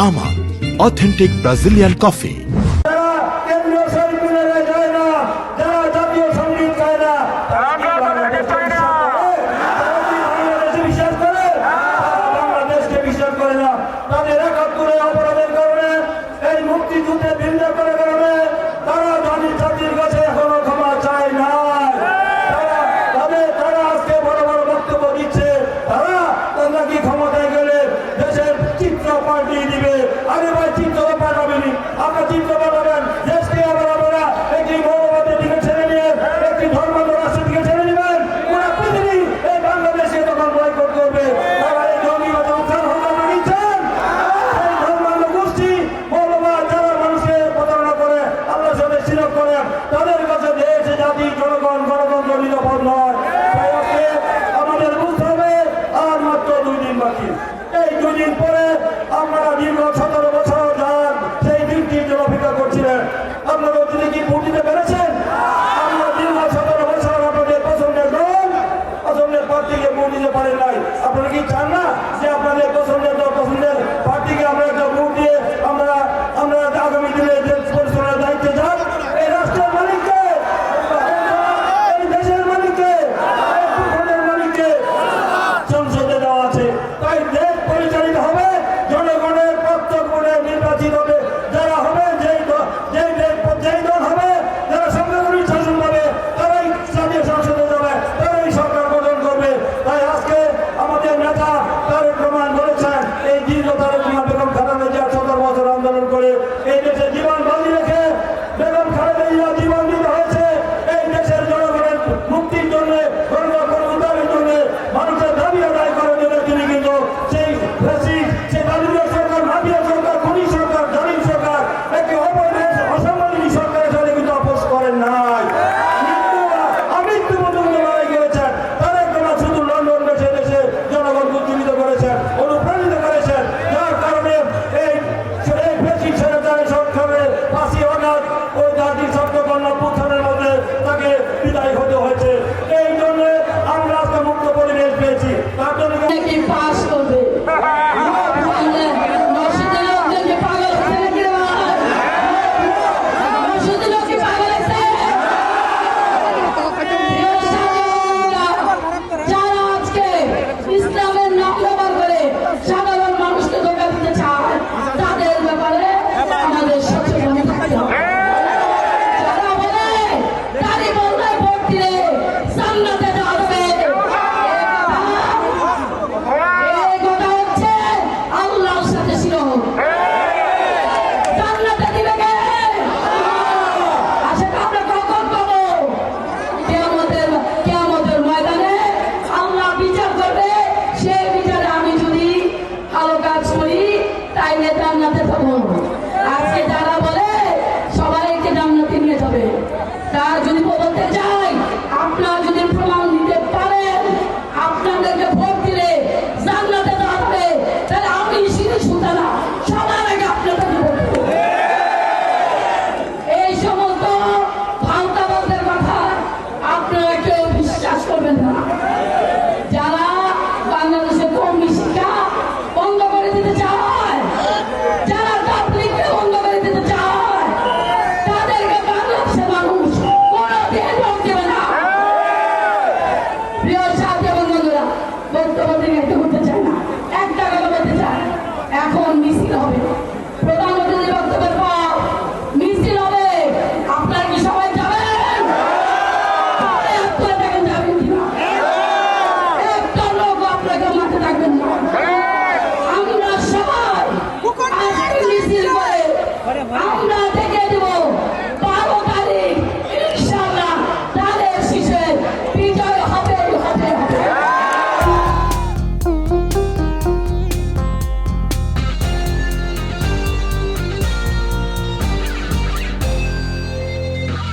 আমা authentic Brazilian coffee. তাদের কাছে দেশ জাতি জনগণ গণতন্ত্র নিরাপদ নয়। তাই আজকে আমাদের বুঝতে হবে আর মাত্র 2 দিন বাকি। এই 2 দিন পরে আপনারা দীর্ঘ 17 বছর যান সেই দিনটির জন্য অপেক্ষা করছিলেন। আপনারা যদি কি ভোট দিতে পেরেছেন? আমরা দীর্ঘ 17 বছর আপনাদের পছন্দের দল পছন্দের প্রার্থীকে ভোট দিতে পারেন নাই। আপনারা কি চান না যে আপনাদের পছন্দের দল পছন্দের প্রার্থীকে আমরা একটা ভোট দিয়ে আমরা আগামী দিনে দেশ পরিচালনার দায়িত্বে যান? এই রাষ্ট্রের মালিককে, এই দেশের মালিককে, এই ভূখণ্ডের মালিককে সংসদে দেওয়া আছে। তাই দেশ পরিচালিত হবে জনগণের প্রত্যক্ষ ভোটে নির্বাচিত হবে যারা হবে, যেই দল হবে যারা সাংবিধানিক শাসন পাবে তারাই জাতীয় সংসদে যাবে, তারাই সরকার গঠন করবে। তাই আজকে আমাদের নেতা তারেক রহমান বলেছেন এই দীর্ঘ তারেক রহমান বেগম খালেদা জিয়া 17 বছর আন্দোলন করে এই দেশে জীবন বাজি রেখে বেগম খালেদা জিয়া জীবন দিতে হয়েছে এই দেশের জনগণের মুক্তির জন্য, উদ্ধারের জন্য, মানুষের দাবি আদায় করার জন্য। তিনি কিন্তু সেই দালিলিক সরকার, মাফিয়া সরকার, খুনি সরকার, জালিম সরকার, একটি অসাংবিধানিক সরকারের সাথে কিন্তু আপোষ করেন নাই। আমৃত্যু পর্যন্ত লড়াই করেছেন। তারেক রহমান শুধু লন্ডন দেশে দেশে জনগণকে উজ্জীবিত করেছেন, অনুপ্রাণিত করেছেন, যার কারণে এই সরকারের 5ই আগস্ট ওই জাতির সত্যকর্ণ পুত্রের মধ্যে তাকে বিদায় হতে হয়েছে। এই জন্য আমরা আজকে মুক্ত পরিবেশ পেয়েছি। তার জন্য পাস করবে আজকে যারা বলে সবাইকে জান্নাতে নিয়ে যাবে, তার যদি বলতে চাই আপনার